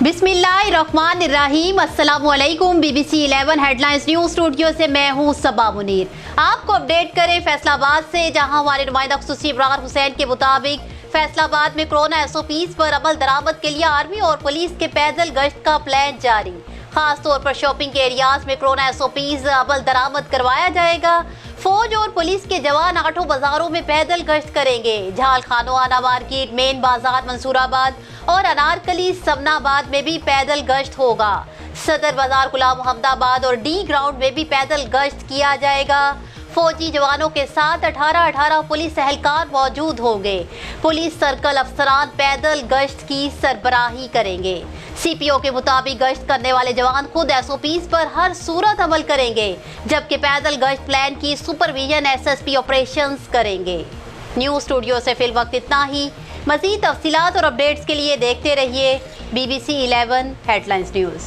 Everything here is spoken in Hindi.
बिस्मिल्लाहिर्रहमानिर्रहीम। अस्सलामुअलैकुम। BBC 11 हेडलाइंस न्यूज स्टूडियो से मैं हूं सबा मुनीर। आपको अपडेट करें फैसलाबाद से, जहां हमारे नुमाइंदा खुसूसी इब्रार हुसैन के मुताबिक फैसलाबाद में कोरोना SOPs पर अमल दरामद के लिए आर्मी और पुलिस के पैदल गश्त का प्लान जारी। खास तौर पर शॉपिंग के एरियाज में कोरोना SOPs अमल दरामद करवाया जाएगा। फौज और पुलिस के जवान आठों बाजारों में पैदल गश्त करेंगे। झाल खानोआना मार्केट, मेन बाजार मंसूराबाद और अनारकली समनाबाद में भी पैदल गश्त होगा। सदर बाजार, गुलाम मोहम्मदाबाद और D ग्राउंड में भी पैदल गश्त किया जाएगा। फौजी जवानों के साथ 18 पुलिस एहलकार मौजूद होंगे। पुलिस सर्कल अफसरान पैदल गश्त की सरबराही करेंगे। CPO के मुताबिक गश्त करने वाले जवान खुद SOPs पर हर सूरत अमल करेंगे, जबकि पैदल गश्त प्लान की सुपरविजन SSP ऑपरेशंस करेंगे। न्यूज स्टूडियो से फिल वक्त इतना ही। मज़ीद तफसीलात और अपडेट्स के लिए देखते रहिए BBC 11 हेडलाइंस न्यूज़।